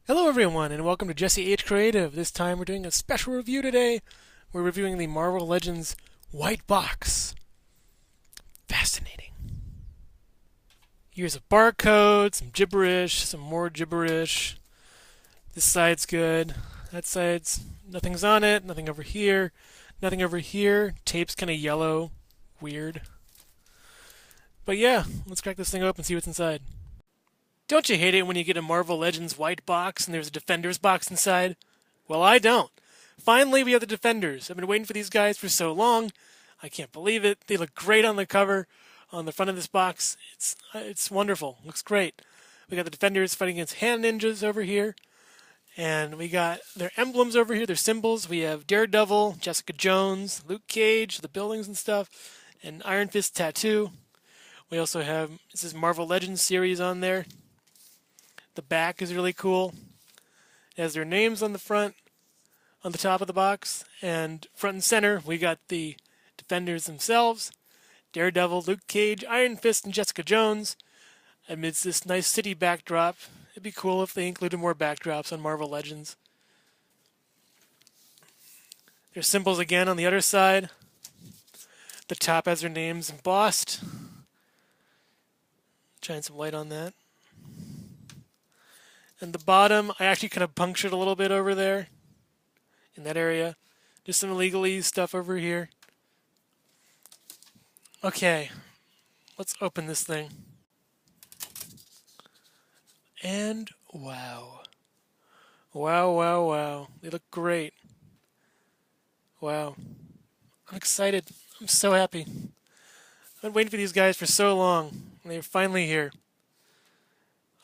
Hello everyone and welcome to Jesse H. Creative. This time we're doing a special review today. We're reviewing the Marvel Legends White Box. Fascinating. Here's a barcode, some gibberish, some more gibberish. This side's good. That side's nothing's on it, nothing over here, nothing over here. Tape's kind of yellow. Weird. But yeah, let's crack this thing open and see what's inside. Don't you hate it when you get a Marvel Legends white box and there's a Defenders box inside? Well, I don't. Finally, we have the Defenders. I've been waiting for these guys for so long. I can't believe it. They look great on the cover, on the front of this box. It's wonderful. Looks great. We got the Defenders fighting against hand ninjas over here, and we got their emblems over here, their symbols. We have Daredevil, Jessica Jones, Luke Cage, the buildings and stuff, and Iron Fist tattoo. We also have this is Marvel Legends series on there. The back is really cool. It has their names on the front, on the top of the box, and front and center we got the Defenders themselves, Daredevil, Luke Cage, Iron Fist, and Jessica Jones. Amidst this nice city backdrop, it'd be cool if they included more backdrops on Marvel Legends. There's symbols again on the other side. The top has their names embossed. Shine some light on that. And the bottom, I actually kind of punctured a little bit over there in that area. Just some legalese stuff over here. Okay, let's open this thing. And wow. Wow, wow, wow. They look great. Wow. I'm excited. I'm so happy. I've been waiting for these guys for so long. And they're finally here.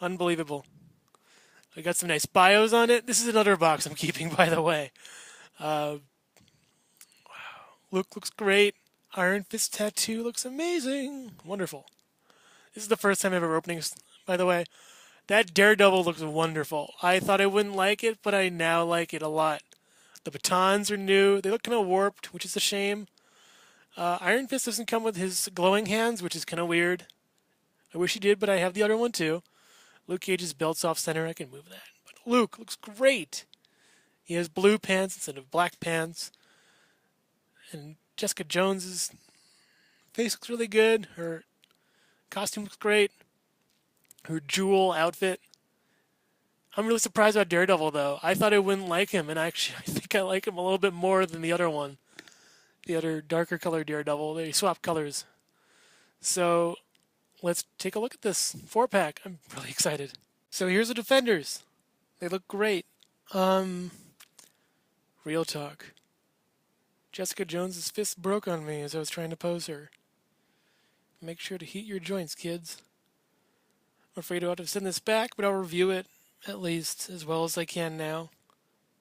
Unbelievable. I got some nice bios on it. This is another box I'm keeping, by the way. Wow. Luke looks great. Iron Fist tattoo looks amazing. Wonderful. This is the first time ever opening, by the way. That Daredevil looks wonderful. I thought I wouldn't like it, but I now like it a lot. The batons are new. They look kind of warped, which is a shame. Iron Fist doesn't come with his glowing hands, which is kind of weird. I wish he did, but I have the other one too. Luke Cage's belt's off center. I can move that. But Luke looks great. He has blue pants instead of black pants. And Jessica Jones's face looks really good. Her costume looks great. Her jewel outfit. I'm really surprised about Daredevil, though. I thought I wouldn't like him, and actually, I think I like him a little bit more than the other one. The other darker colored Daredevil. They swap colors. So, let's take a look at this 4-pack. I'm really excited. So here's the Defenders. They look great. Real talk. Jessica Jones's fist broke on me as I was trying to pose her. Make sure to heat your joints, kids. I'm afraid I'll have to send this back, but I'll review it, at least, as well as I can now.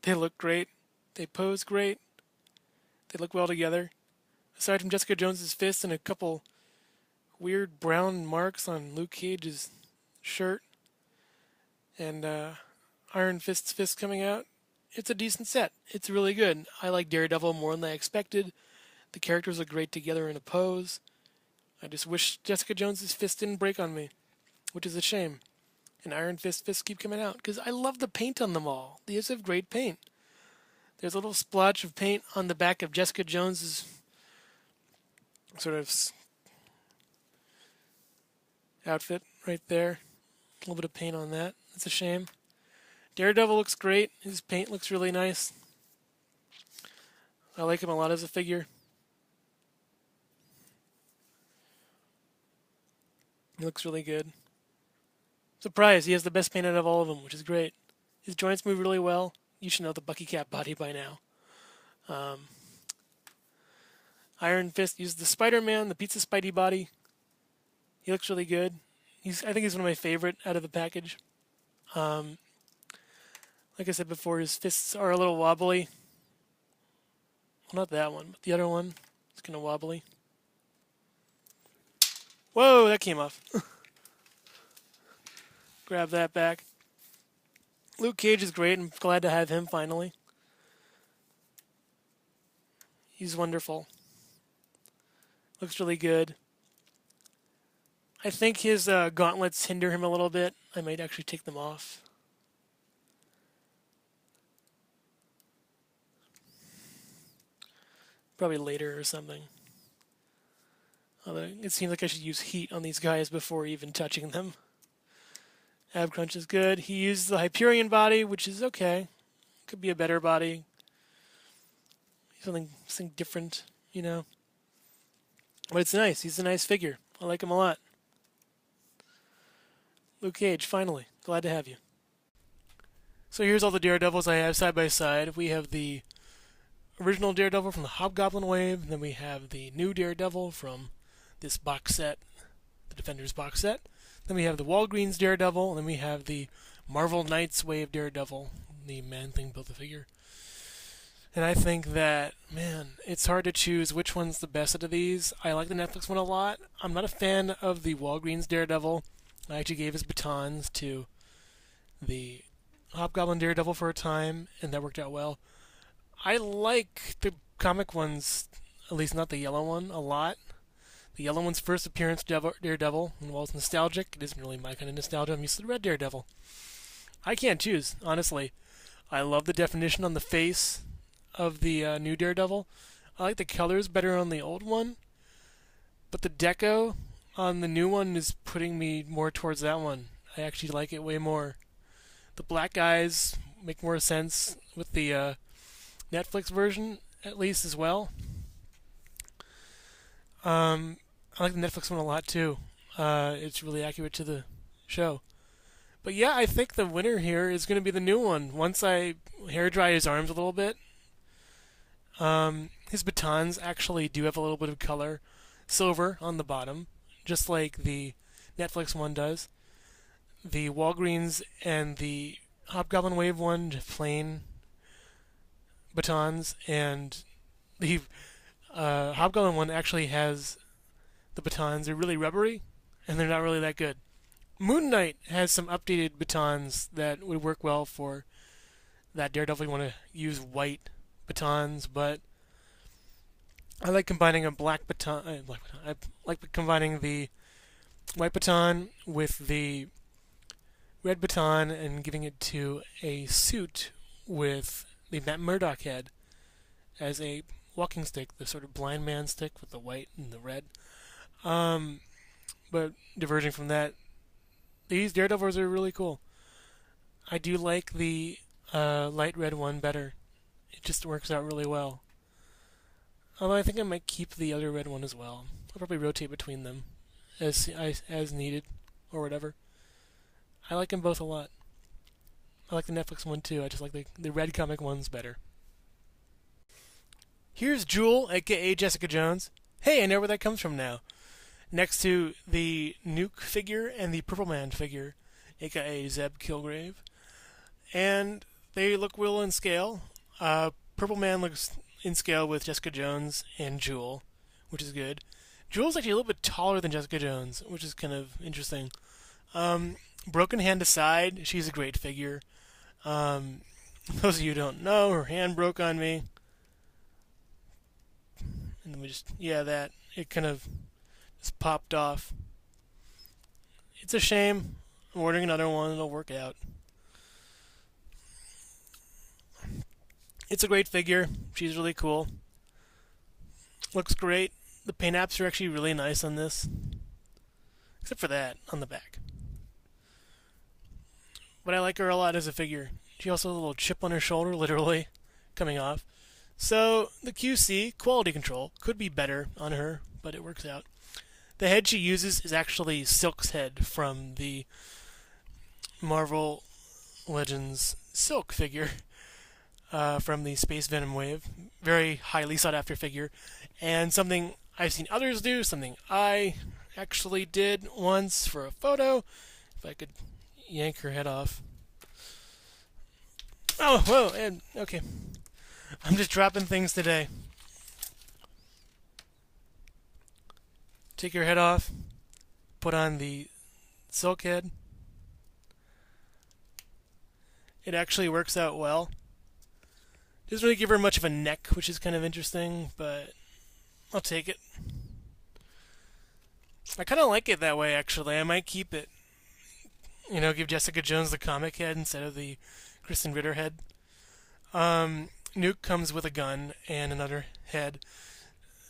They look great. They pose great. They look well together. Aside from Jessica Jones's fist and a couple weird brown marks on Luke Cage's shirt and Iron Fist's fist coming out, it's a decent set. It's really good. I like Daredevil more than I expected. The characters look great together in a pose. I just wish Jessica Jones's fist didn't break on me, which is a shame. And Iron Fist fists keep coming out because I love the paint on them all. They just have great paint. There's a little splotch of paint on the back of Jessica Jones's sort of outfit right there. A little bit of paint on that. It's a shame. Daredevil looks great. His paint looks really nice. I like him a lot as a figure. He looks really good. Surprise, he has the best paint out of all of them, which is great. His joints move really well. You should know the Bucky Cap body by now. Iron Fist used the Spider-Man, the Pizza Spidey body. He looks really good. I think he's one of my favorite out of the package. Like I said before, his fists are a little wobbly. Well, not that one, but the other one is kind of wobbly. Whoa, that came off. Grab that back. Luke Cage is great. I'm glad to have him finally. He's wonderful. Looks really good. I think his gauntlets hinder him a little bit. I might actually take them off. Probably later or something. Although it seems like I should use heat on these guys before even touching them. Ab Crunch is good. He used the Hyperion body, which is okay. Could be a better body. Something different, you know. But it's nice. He's a nice figure. I like him a lot. Luke Cage, finally. Glad to have you. So here's all the Daredevils I have side by side. We have the original Daredevil from the Hobgoblin wave, and then we have the new Daredevil from this box set, the Defenders box set. Then we have the Walgreens Daredevil, and then we have the Marvel Knights wave Daredevil, the Man-Thing Build-A-Figure. And I think that, man, it's hard to choose which one's the best out of these. I like the Netflix one a lot. I'm not a fan of the Walgreens Daredevil. I actually gave his batons to the Hobgoblin Daredevil for a time, and that worked out well. I like the comic ones, at least not the yellow one, a lot. The yellow one's first appearance, Daredevil, and while it's nostalgic, it isn't really my kind of nostalgia. I'm used to the red Daredevil. I can't choose, honestly. I love the definition on the face of the new Daredevil. I like the colors better on the old one, but the deco on the new one is putting me more towards that one. I actually like it way more. The black eyes make more sense with the Netflix version, at least, as well. I like the Netflix one a lot, too. It's really accurate to the show. But yeah, I think the winner here is going to be the new one. Once I hair dry his arms a little bit, his batons actually do have a little bit of color. Silver on the bottom, just like the Netflix one does. The Walgreens and the Hobgoblin Wave one, just plain batons, and the Hobgoblin one actually has the batons. They're really rubbery, and they're not really that good. Moon Knight has some updated batons that would work well for that Daredevil. You want to use white batons, but I like combining a black baton. I like combining the white baton with the red baton and giving it to a suit with the Matt Murdock head as a walking stick, the sort of blind man stick with the white and the red. But diverging from that, these Daredevils are really cool. I do like the light red one better. It just works out really well. Although I think I might keep the other red one as well. I'll probably rotate between them as needed or whatever. I like them both a lot. I like the Netflix one too. I just like the red comic ones better. Here's Jewel, aka Jessica Jones. Hey, I know where that comes from now. Next to the Nuke figure and the Purple Man figure, aka Zeb Kilgrave. And they look well in scale. Purple Man looks in scale with Jessica Jones and Jewel, which is good. Jewel's actually a little bit taller than Jessica Jones, which is kind of interesting. Broken hand aside, she's a great figure. Those of you who don't know, her hand broke on me. And then it kind of just popped off. It's a shame. I'm ordering another one, it'll work out. It's a great figure. She's really cool. Looks great. The paint apps are actually really nice on this. Except for that, on the back. But I like her a lot as a figure. She also has a little chip on her shoulder, literally, coming off. So, the QC, quality control, could be better on her, but it works out. The head she uses is actually Silk's head from the Marvel Legends Silk figure from the Space Venom wave. Very highly sought after figure. And something I've seen others do, something I actually did once for a photo. If I could yank her head off. Oh, whoa, and okay. I'm just dropping things today. Take your head off. Put on the Silk head. It actually works out well. Doesn't really give her much of a neck, which is kind of interesting, but I'll take it. I kind of like it that way, actually. I might keep it. Give Jessica Jones the comic head instead of the Kristen Ritter head. Nuke comes with a gun and another head.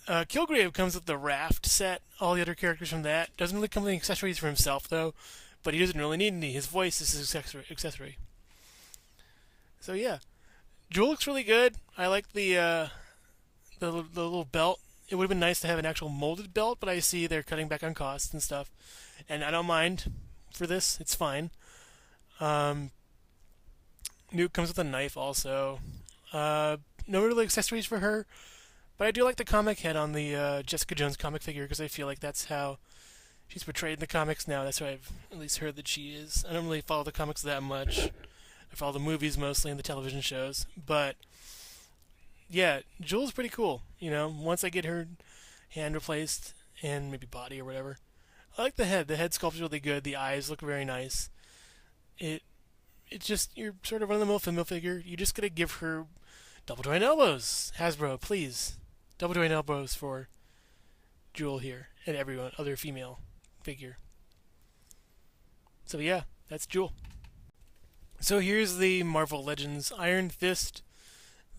Kilgrave comes with the raft set. All the other characters from that. Doesn't really come with any accessories for himself, though. But he doesn't really need any. His voice is his accessory. So yeah. Jewel looks really good. I like the little belt. It would have been nice to have an actual molded belt, but I see they're cutting back on costs and stuff. And I don't mind for this. It's fine. Nuke comes with a knife also. No really accessories for her. But I do like the comic head on the Jessica Jones comic figure because I feel like that's how she's portrayed in the comics now. That's how I've at least heard that she is. I don't really follow the comics that much. I follow the movies mostly and the television shows. But yeah, Jewel's pretty cool. You know, once I get her hand replaced and maybe body or whatever. I like the head. The head sculpt's really good. The eyes look very nice. It's just, you're sort of run-of-the-mill female figure. You just gotta give her double joint elbows. Hasbro, please. Double joint elbows for Jewel here and everyone, other female figure. So yeah, that's Jewel. So here's the Marvel Legends Iron Fist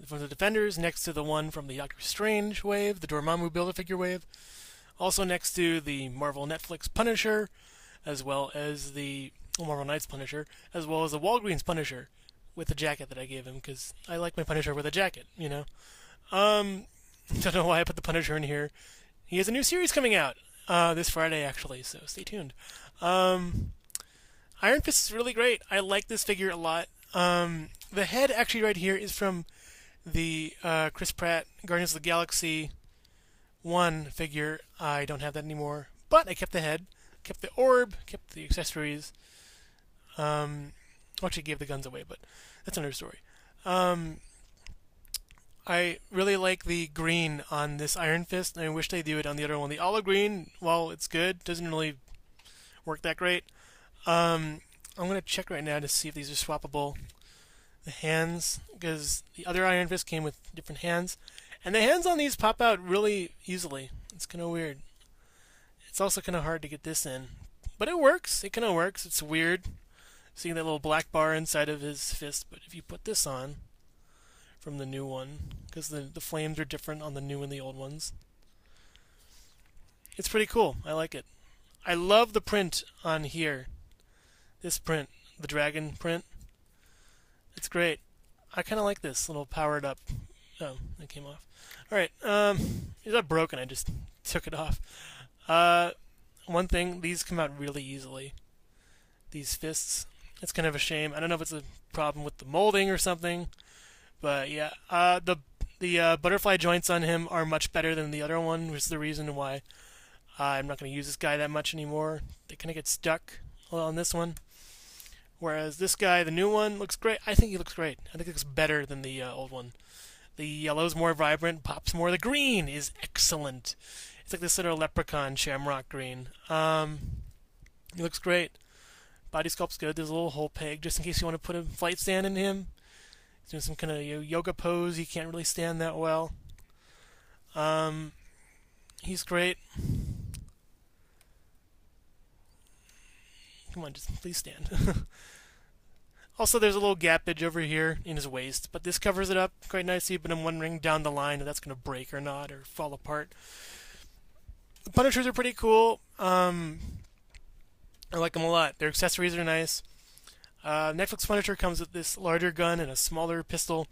from the Defenders, next to the one from the Doctor Strange wave, the Dormammu Build-A-Figure wave. Also next to the Marvel Netflix Punisher, as well as the Marvel Knights Punisher, as well as the Walgreens Punisher with the jacket that I gave him, because I like my Punisher with a jacket, you know. Don't know why I put the Punisher in here. He has a new series coming out this Friday, actually, so stay tuned. Iron Fist is really great. I like this figure a lot. The head, actually, right here is from the Chris Pratt Guardians of the Galaxy 1 figure. I don't have that anymore, but I kept the head, kept the orb, kept the accessories. Actually gave the guns away, but that's another story. I really like the green on this Iron Fist, and I wish they do it on the other one. The olive green, while it's good, doesn't really work that great. I'm going to check right now to see if these are swappable. The hands, because the other Iron Fist came with different hands, and the hands on these pop out really easily. It's kind of weird. It's also kind of hard to get this in, but it works. It kind of works. It's weird seeing that little black bar inside of his fist, but if you put this on from the new one, because the flames are different on the new and the old ones, it's pretty cool. I like it. I love the print on here. This print, the dragon print. It's great. I kind of like this little powered up. Oh, it came off. Alright, it's not broken, I just took it off. One thing, these come out really easily. These fists. It's kind of a shame. I don't know if it's a problem with the molding or something, but yeah. The butterfly joints on him are much better than the other one, which is the reason why I'm not going to use this guy that much anymore. They kind of get stuck on this one. Whereas this guy, the new one, looks great. I think he looks great. I think he looks better than the old one. The yellow's more vibrant, pops more. The green is excellent. It's like this sort of leprechaun shamrock green. He looks great. Body sculpt's good. There's a little hole peg just in case you want to put a flight stand in him. He's doing some kind of yoga pose. He can't really stand that well. He's great. Come on, just please stand. Also, there's a little gappage over here in his waist, but this covers it up quite nicely, but I'm wondering down the line if that's going to break or not, or fall apart. The Punishers are pretty cool. I like them a lot. Their accessories are nice. Netflix Punisher comes with this larger gun and a smaller pistol,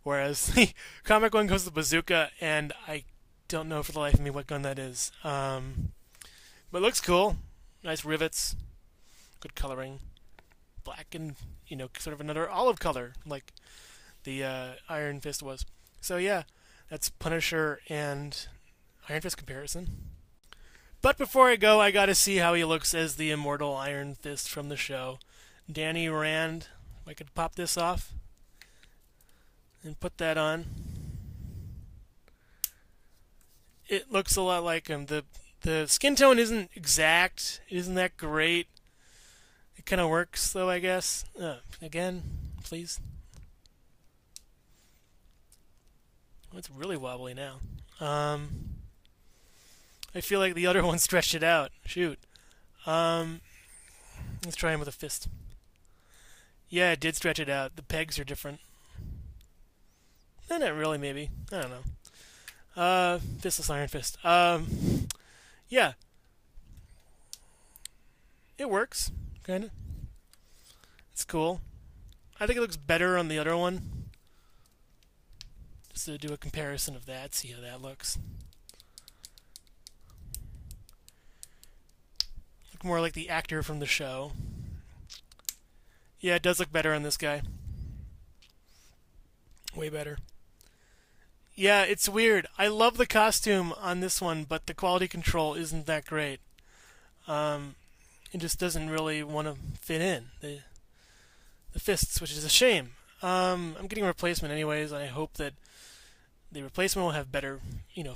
whereas the comic one comes with a bazooka, and I don't know for the life of me what gun that is. But it looks cool. Nice rivets. Good coloring. Black and, sort of another olive color, like the Iron Fist was. So yeah, that's Punisher and Iron Fist comparison. But before I go, I gotta see how he looks as the Immortal Iron Fist from the show. Danny Rand. If I could pop this off and put that on. It looks a lot like him. The skin tone isn't exact. It isn't that great. It kind of works, though, I guess. Again, please. Oh, it's really wobbly now. I feel like the other one stretched it out. Shoot. Let's try him with a fist. Yeah, it did stretch it out. The pegs are different. Not really, maybe. I don't know. Fistless Iron Fist. Yeah, it works, kinda. It's cool. I think it looks better on the other one. Just to do a comparison of that, see how that looks. Look more like the actor from the show. Yeah, it does look better on this guy. Way better. Yeah, it's weird. I love the costume on this one, but the quality control isn't that great. It just doesn't really want to fit in the fists, which is a shame. I'm getting a replacement anyways. I hope that the replacement will have better,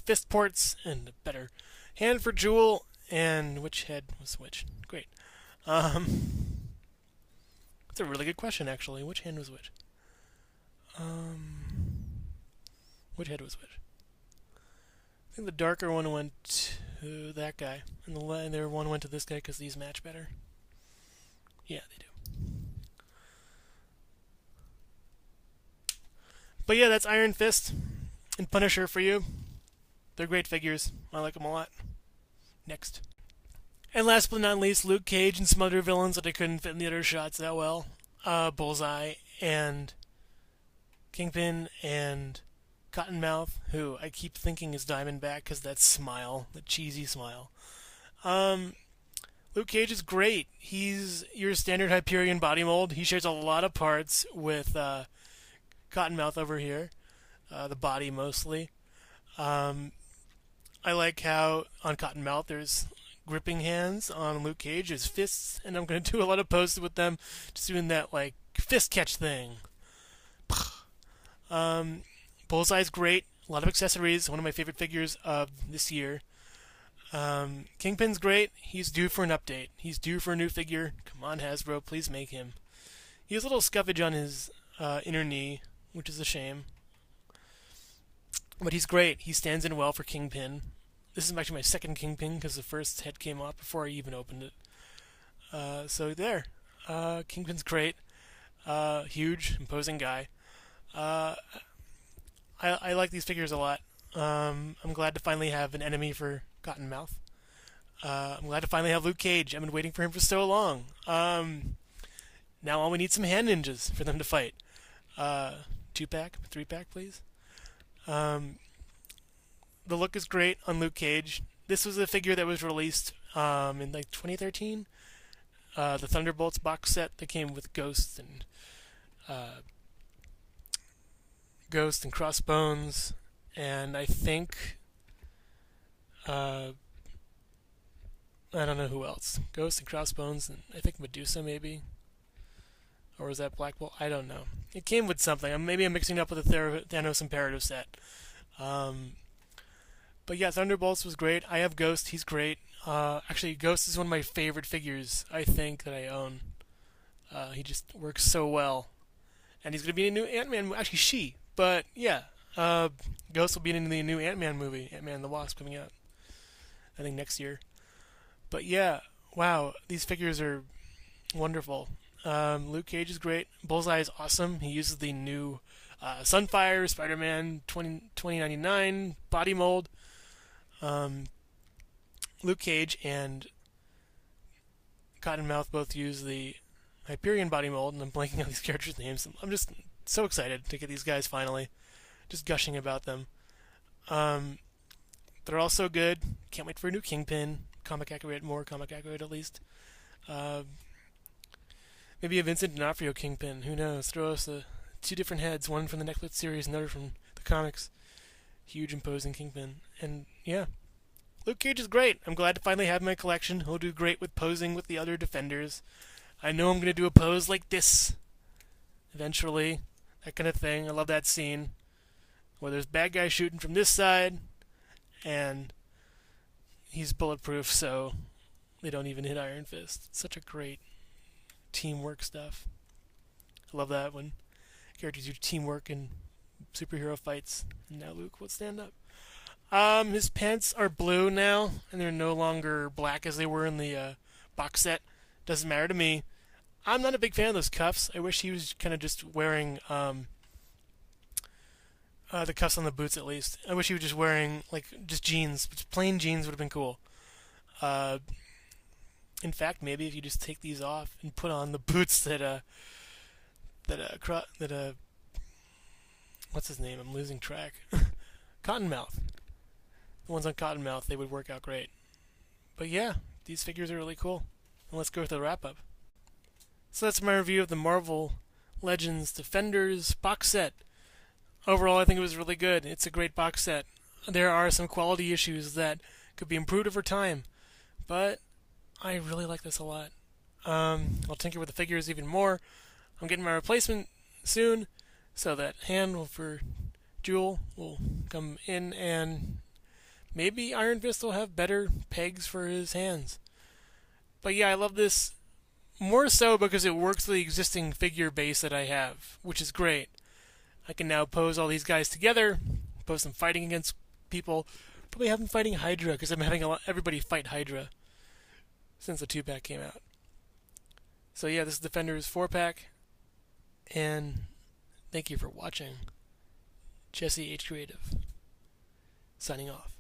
fist ports and a better hand for Jewel. And which head was which? Great. That's a really good question, actually. Which hand was which? Which head was which? I think the darker one went to that guy, and the other one went to this guy because these match better. Yeah, they do. But yeah, that's Iron Fist and Punisher for you. They're great figures. I like them a lot. Next. And last but not least, Luke Cage and some other villains that I couldn't fit in the other shots that well. Bullseye and Kingpin and Cottonmouth, who I keep thinking is Diamondback because that smile, the cheesy smile. Luke Cage is great. He's your standard Hyperion body mold. He shares a lot of parts with Cottonmouth over here, the body mostly. I like how on Cottonmouth there's gripping hands. On Luke Cage there's fists, and I'm going to do a lot of poses with them, just doing that like fist catch thing. Bullseye's great. A lot of accessories. One of my favorite figures of this year. Kingpin's great. He's due for an update. He's due for a new figure. Come on, Hasbro, please make him. He has a little scuffage on his inner knee, which is a shame. But he's great. He stands in well for Kingpin. This is actually my second Kingpin because the first head came off before I even opened it. So there. Kingpin's great. Huge, imposing guy. I like these figures a lot. I'm glad to finally have an enemy for Cottonmouth. I'm glad to finally have Luke Cage. I've been waiting for him for so long. Now all we need some hand ninjas for them to fight. 2-pack, 3-pack, please. The look is great on Luke Cage. This was a figure that was released in like 2013. The Thunderbolts box set that came with Ghost and Crossbones, and I think I don't know who else. Ghost and Crossbones, and I think Medusa maybe, or was that Black Bolt? I don't know. It came with something. Maybe I'm mixing it up with the Thanos Imperative set. But yeah, Thunderbolts was great. I have Ghost. He's great. Actually, Ghost is one of my favorite figures, I think, that I own. He just works so well. And he's going to be in a new Ant-Man... Actually, she. But, yeah. Ghost will be in the new Ant-Man movie. Ant-Man and the Wasp coming out, I think, next year. But, yeah. Wow. These figures are wonderful. Luke Cage is great. Bullseye is awesome. He uses the new Sunfire Spider-Man 2099 body mold. Luke Cage and Cottonmouth both use the Hyperion body mold, and I'm blanking on these characters' names. I'm just so excited to get these guys finally. Just gushing about them. They're all so good. Can't wait for a new Kingpin. More comic accurate at least. Maybe a Vincent D'Onofrio Kingpin. Who knows? Throw us two different heads, one from the Netflix series, another from the comics. Huge, imposing Kingpin. And, yeah. Luke Cage is great. I'm glad to finally have my collection. He'll do great with posing with the other Defenders. I know I'm going to do a pose like this eventually. That kind of thing. I love that scene where there's bad guys shooting from this side, and he's bulletproof, so they don't even hit Iron Fist. Such a great teamwork stuff. I love that when characters do teamwork in superhero fights. And now Luke will stand up. His pants are blue now, and they're no longer black as they were in the box set. Doesn't matter to me. I'm not a big fan of those cuffs. I wish he was kind of just wearing The cuffs on the boots, at least. I wish he was just wearing like just jeans. Just plain jeans would have been cool. Uh, in fact, maybe if you just take these off and put on the boots that what's his name? I'm losing track. Cottonmouth. The ones on Cottonmouth, they would work out great. But yeah, these figures are really cool. And let's go with the wrap up. So that's my review of the Marvel Legends Defenders box set. Overall, I think it was really good. It's a great box set. There are some quality issues that could be improved over time, but I really like this a lot. I'll tinker with the figures even more. I'm getting my replacement soon, so that hand for Jewel will come in, and maybe Iron Fist will have better pegs for his hands. But yeah, I love this more so because it works with the existing figure base that I have, which is great. I can now pose all these guys together, pose them fighting against people. Probably have them fighting Hydra, because I'm having everybody fight Hydra since the 2-pack came out. So yeah, this is Defenders 4-pack, and thank you for watching. Jesse H. Creative, signing off.